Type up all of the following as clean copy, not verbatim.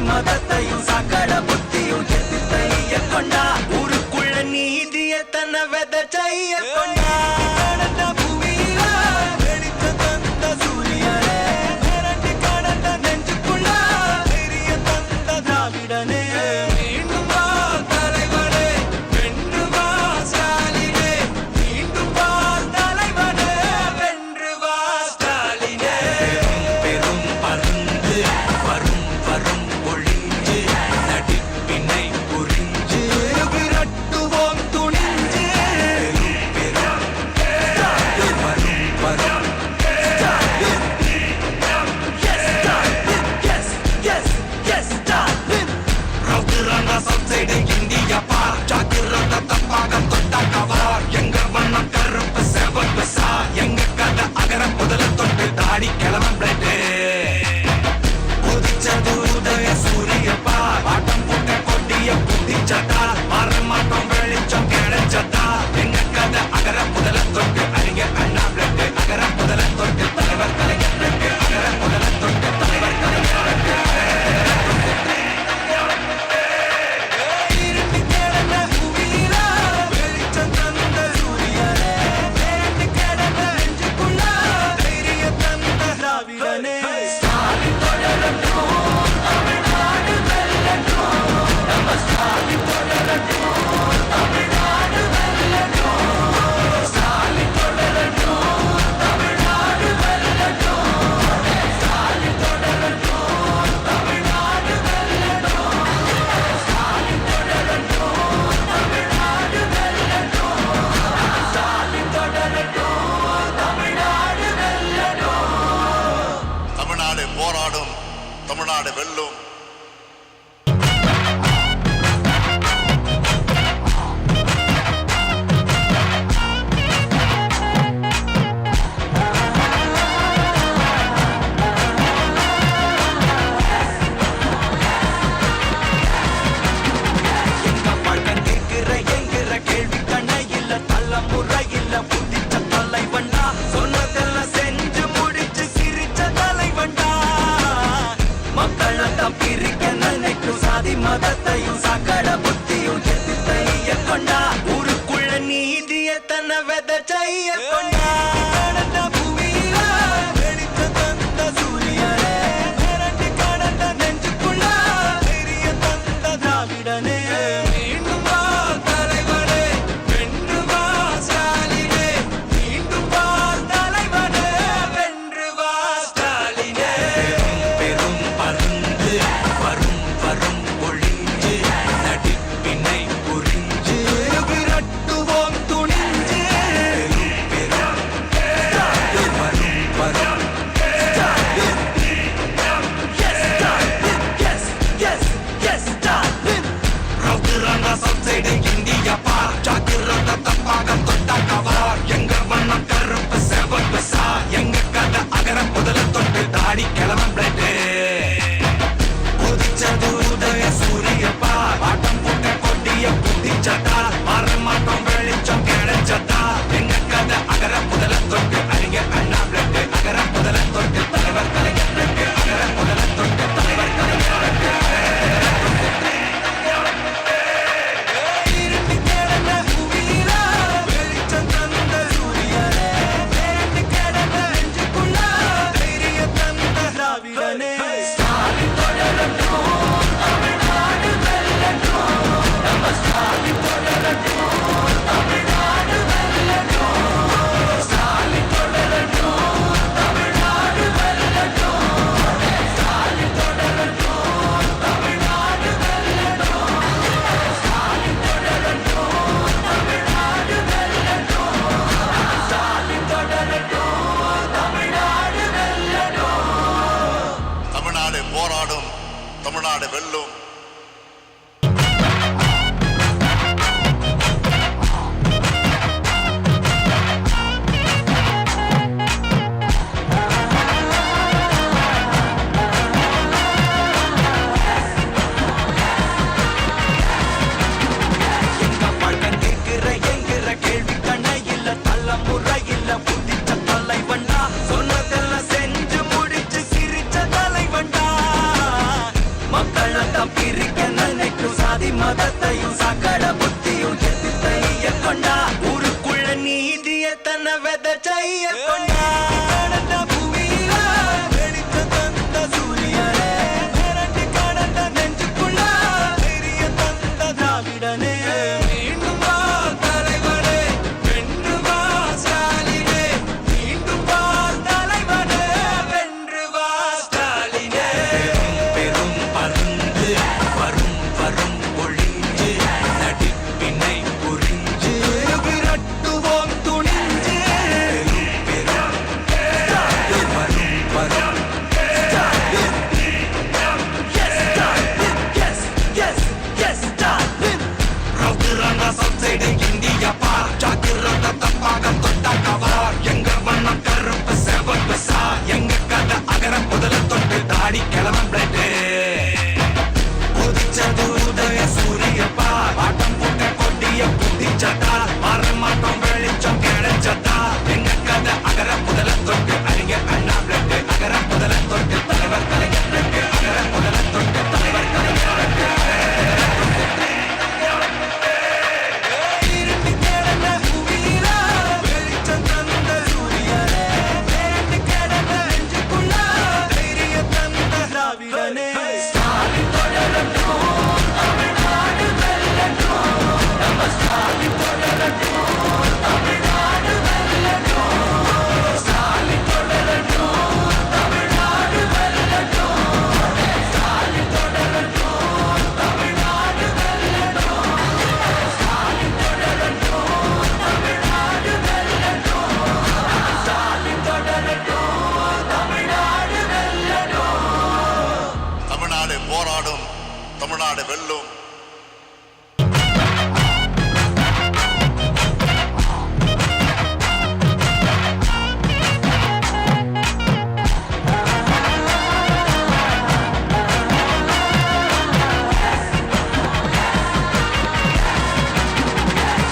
மதத்தையும் சகல புத்தியும் எதிர்த்தைய கொண்டா ஊருக்குள்ள நீதிய தன்னை விதைச்சைய கொண்டா பூமியில வெடித்த தந்த சூரியனே மிரட்டி கடந்த நெஞ்சுக்குள்ள பெரிய தந்த திராவிடனே மீண்டும் வா தலைவனே வென்று வா ஸ்டாலினே மீண்டும் வா தலைவனே வென்று வா ஸ்டாலினே பெரும் பருந்து வரும் வரும் ஒளிஞ்சு நடிப்பினை புரிஞ்சு விரட்டுவோம் துணிஞ்சு பெரும் வரும் வரும் இந்தியா பார் ஜாக்கிரத தப்பாக தொட்டா கவார் எங்க வண்ணம் கருப்பு செவப்பு சார் எங்க கதை அகர முதல தொட்டு தாடி கிளம்ப பிளட்டு உதிச்சது உதய சூரியப்பா ஆட்டம் போட்ட கொட்டிய புதிச்சதா மாற மாட்டோம் வெளிச்சம் கிடைச்சதா எங்க கதை அகர முதல தொட்டு அறிஞர் அண்ணா பிளட்டு அகர முதல தொட்டு தலைவர் கலைஞர் பிளட்டு அகர முதல தொட்டு தலைவர் கலைஞர் பிளட்டு போராடும் தமிழ்நாடு வெல்லும். கேள்வி கண்ண இல்ல தலைமுறை இல்ல புதிச்ச தலைவண்டா சொன்னதெல்லாம் செஞ்சு முடிச்சு சிரிச்ச தலைவண்டா மக்களத்தான் பிரிக்க நினைக்கும் சாதி மதத்தையும் சகல புத்தியும் எதிர்த்தைய கொண்டா ஊருக்குள்ள நீதிய தன்னை விதைச்சைய கொண்டா பூமியில வெடித்த தந்த சூரியனே மிரட்டி கடந்த நெஞ்சுக்குள்ள பெரிய தந்த திராவிடனே மீண்டும் வா தலைவனே வென்று வா ஸ்டாலினே மீண்டும் வா தலைவனே வென்று வா ஸ்டாலினே பெரும் பருந்து வரும் வரும் ஒளிஞ்சு நடிப்பினை புரிஞ்சு விரட்டுவோம் துணிஞ்சு பெரும் வரும் வரும் இந்தியா பார் ஜாக்கிரத தப்பாக தொட்டா கவார் எங்க வண்ணம் கருப்பு செவப்பு சார் எங்க கதை அகர முதல தொட்டு தாடி கிளம்ப பிளட்டு உதிச்சது உதய சூரியப்பா ஆட்டம் போட்ட கொட்டிய புதிச்சதா மாற மாட்டோம் வெளிச்சம் கிடைச்சதா எங்க கதை அகர முதல தொட்டு அறிஞர் அண்ணா பிளட்டு அகர முதல தொட்டு தலைவர் கலைஞர் பிளட்டு அகர முதல தொட்டு தலைவர் கலைஞர் பிளட்டு போராடும் தமிழ்நாடு வெல்லும். கேள்வி கண்ண இல்ல தலைமுறை இல்ல புதிச்ச தலைவண்டா சொன்னதெல்லாம் செஞ்சு முடிச்சு சிரிச்ச தலைவண்டா மக்கள் சாதி மதத்தையும் சகல புத்தியும் எதிர்த்தைய கொண்டா ஊருக்குள்ள நீதிய தன்னை விதைச்சைய கொண்டா கடந்த பூமியில வெடித்த தந்த சூரியனே மிரண்டு கடந்த நெஞ்சுக்குள்ள பெரிய தந்த திராவிடனே மீண்டும் வா தலைவனே வென்று வா ஸ்டாலினே மீண்டும் வா தலைவனே வென்று வா ஸ்டாலினே பெரும் பருந்து வரும் வரும் ஒளிஞ்சு நடிப்பினை புரிஞ்சு விரட்டுவோம் துணிஞ்சு பெரும் ஸ்டாலின் வரும் வரும் ஸ்டாலின் ஸ்டாலின் ரவுதுரான சப்சைடு இந்தியா பார் ஜாக்கிரத தப்பாக தொட்டா கவார் எங்க வண்ணம் கருப்பு செவப்பு சார் எங்க கதை அகர முதல தொட்டு தாடி கிளம்ப பிளட்டு உதிச்சது உதய சூரிய பார் ஆட்டம் போட்ட கொட்டிய புதிச்சதா மாற மாட்டோம் வெளிச்சம் கிடைச்சதா எங்க கதை அகர முதல தொட்டு அறிஞர் அண்ணா பிளட்டு அகர முதல தொட்டு தலைவர் கலைஞர் பிளட்டு அகர முதல தொட்டு தலைவர் கலைஞர் பிளட்டு இருட்டு கிடந்த பூமியில வெளிச்சம் தந்த சூரியனே வேண்டு கிடந்த நெஞ்சுக்குள்ள தைரிய தந்த திராவிடனே ஸ்டாலின் தொடரட்டும் தமிழ்நாடு வெல்லட்டும் நம்ம ஸ்டாலின் தொடரட்டும் தமிழ்நாடு வெல்லட்டும் ஸ்டாலின் தொடரட்டும் தமிழ்நாடு வெல்லட்டும் ஸ்டாலின் தொடரட்டும் தமிழ்நாடு வெல்லட்டும் ஸ்டாலின் தொடரட்டும் தமிழ்நாடு வெல்லட்டும் ஸ்டாலின் தொடரட்டும் தமிழ்நாடு வெல்லட்டும் தமிழ்நாடு போராடும், தமிழ்நாடு வெல்லும்.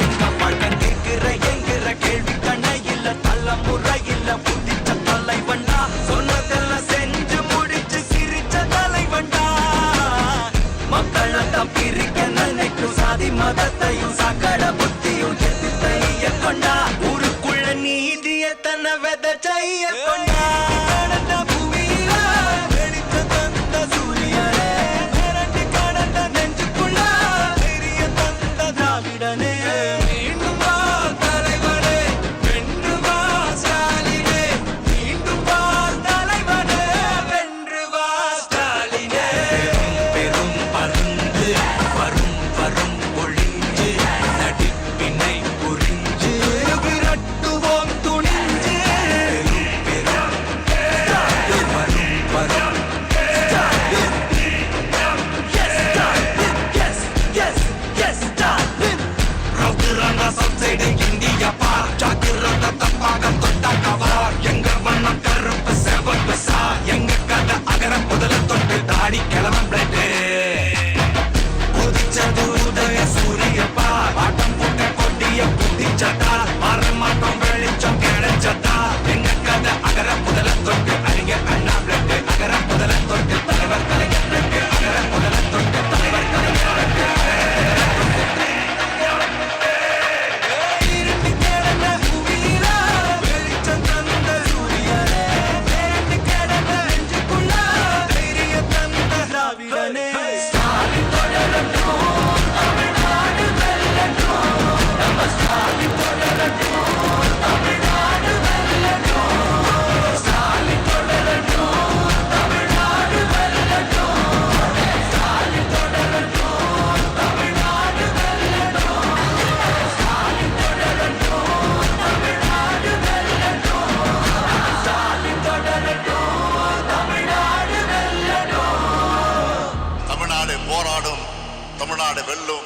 எங்க பழக்கம் கேட்கிற என்கிற கேள்வி கண்ண இல்ல தலைமுறை இல்ல புதிச்ச தலைவண்டா சொன்னதெல்லாம் செஞ்சு முடிச்சு சிரிச்ச தலைவண்டா மக்களை தான் பிரிக்க நினைக்கும் சாதி மதத்தையும் சகல புத்தியும் எதிர்த்தைய கொண்டா ஊருக்குள்ள நீதிய தன்னை விதைச்சைய கொண்டா கடந்த பூமியில வெடித்த தந்த சூரியனே மிரண்டு கடந்த நெஞ்சுக்குள்ள பெரிய தந்த திராவிடனே மீண்டும் வா தலைவனே வென்று வா ஸ்டாலினே மீண்டும் வா தலைவனே வென்று வா ஸ்டாலினே பெரும் பருந்து வரும் வரும் ஒளிஞ்சு நடிப்பினை புரிஞ்சு விரட்டுவோம் துணிஞ்சு பெரும் ஸ்டாலின் வரும் வரும் ஸ்டாலின் ஸ்டாலின் ரவுதுரான சப்சைடு இந்தியா பார் ஜாக்கிரத தப்பாக தொட்டா கவார் எங்க வண்ணம் கருப்பு செவப்பு சார் எங்க கதை அகர முதல தொட்டு தாடி கிளம்ப பிளட்டு உதிச்சது உதய சூரிய பார் ஆட்டம் போட்ட கொட்டிய புதிச்சதா மாற மாட்டோம் வெளிச்சம் கிடைச்சதா எங்க கதை அகர முதல தொட்டு அறிஞர் அண்ணா பிளட்டு அகர முதல தொட்டு தலைவர் கலைஞர் பிளட்டு அகர முதல தொட்டு தலைவர் கலைஞர் பிளட்டு இருட்டு கிடந்த பூமியில வெளிச்சம் தந்த சூரியனே வேண்டு கிடந்த நெஞ்சுக்குள்ள தைரிய தந்த திராவிடனே ஸ்டாலின் தொடரட்டும் தமிழ்நாடு வெல்லட்டும் நம்ம ஸ்டாலின் தொடரட்டும் தமிழ்நாடு வெல்லட்டும் ஸ்டாலின் தொடரட்டும் தமிழ்நாடு வெல்லட்டும் ஸ்டாலின் தொடரட்டும் தமிழ்நாடு வெல்லட்டும் ஸ்டாலின் தொடரட்டும் தமிழ்நாடு வெல்லட்டும் ஸ்டாலின் தொடரட்டும் தமிழ்நாடு வெல்லட்டும் தமிழ்நாடு போராடும், தமிழ்நாடு வெல்லும்.